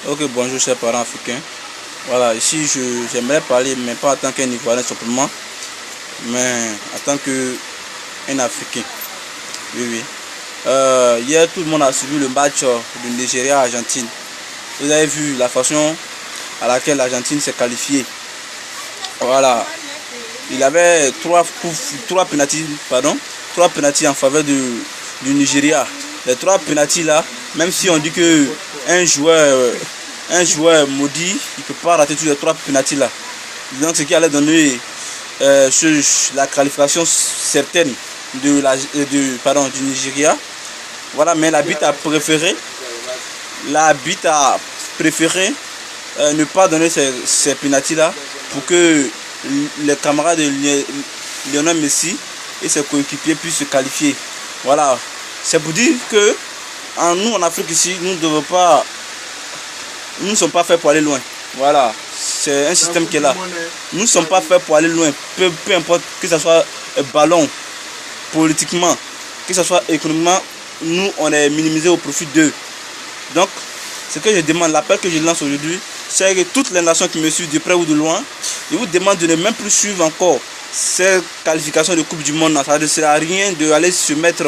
Ok, bonjour chers parents africains. Voilà, ici j'aimerais parler, mais pas en tant qu'un Ivoirien simplement, mais en tant qu'un Africain. Oui, oui. Hier, tout le monde a suivi le match du Nigeria-Argentine. Vous avez vu la façon à laquelle l'Argentine s'est qualifiée. Voilà. Il avait trois pénaltys en faveur du Nigeria. Les trois pénaltys là, même si on dit que un joueur maudit, il ne peut pas rater tous les trois pénaltys là. Donc ce qui allait donner la qualification certaine du Nigeria. Voilà, mais l'arbitre a préféré ne pas donner ces pénaltys là pour que les camarades de Lionel Messi et ses coéquipiers puissent se qualifier. Voilà, c'est pour dire que nous en Afrique ici, nous ne sommes pas faits pour aller loin. Voilà, c'est un système qui est là. Nous ne sommes pas faits pour aller loin, peu importe que ce soit ballon, politiquement, que ce soit économiquement, nous on est minimisé au profit d'eux. Donc, ce que je demande, l'appel que je lance aujourd'hui, c'est que toutes les nations qui me suivent de près ou de loin, je vous demande de ne même plus suivre encore ces qualifications de Coupe du Monde. Ça ne sert à rien d'aller se mettre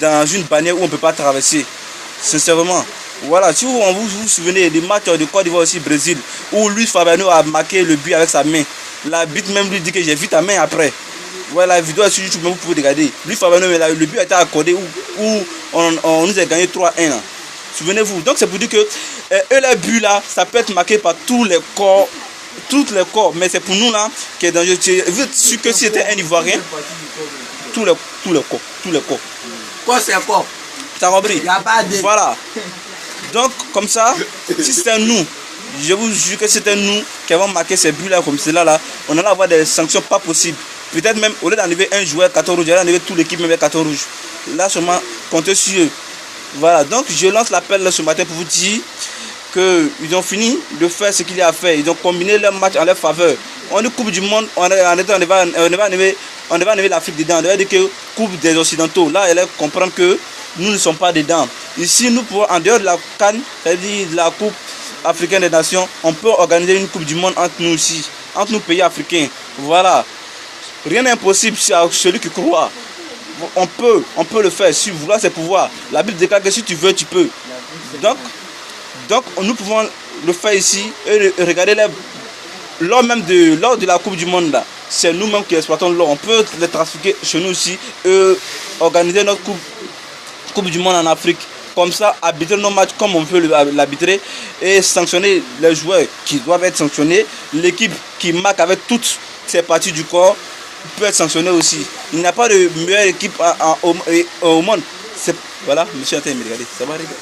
dans une bannière où on ne peut pas traverser. Sincèrement. Voilà, si vous vous souvenez des matchs de Côte d'Ivoire aussi Brésil, où Luis Fabiano a marqué le but avec sa main. L'arbitre même lui dit que j'ai vu ta main après. Voilà, la vidéo sur YouTube, vous pouvez regarder. Luis Fabiano, le but a été accordé où on nous a gagné 3-1. Souvenez-vous. Donc c'est pour dire que les buts là, ça peut être marqué par tous les corps. Mais c'est pour nous là qui est dangereux. Vous êtes sûr que si c'était un Ivoirien, tous les corps. Quoi c'est quoi? Ça a compris? Voilà. Donc comme ça, si c'était nous, je vous jure que c'était nous qui avons marqué ces buts là comme cela là, on allait avoir des sanctions pas possibles. Peut-être même au lieu d'enlever un joueur carton rouge, j'allais enlever toute l'équipe même carton rouge. Là seulement comptez sur eux. Voilà, donc je lance l'appel ce matin pour vous dire qu'ils ont fini de faire ce qu'il y a à faire. Ils ont combiné leur match en leur faveur. On dit Coupe du Monde, on va enlever l'Afrique dedans. On va dire que Coupe des Occidentaux. Là, elle va comprendre que nous ne sommes pas dedans. Ici, nous pouvons, en dehors de la CAN, c'est-à-dire de la Coupe africaine des nations, on peut organiser une Coupe du Monde entre nous aussi, entre nous pays africains. Voilà. Rien n'est impossible à celui qui croit. On peut le faire. Si vouloir, c'est pouvoir. La Bible déclare que si tu veux, tu peux. Donc nous pouvons le faire ici et regarder lors de la Coupe du Monde là. C'est nous-mêmes qui exploitons l'or. On peut les trafiquer chez nous aussi et organiser notre coupe du Monde en Afrique. Comme ça, arbitrer nos matchs comme on veut l'arbitrer et sanctionner les joueurs qui doivent être sanctionnés. L'équipe qui marque avec toutes ses parties du corps peut être sanctionnée aussi. Il n'y a pas de meilleure équipe au monde. Voilà, monsieur Anté, regardez, ça va arriver.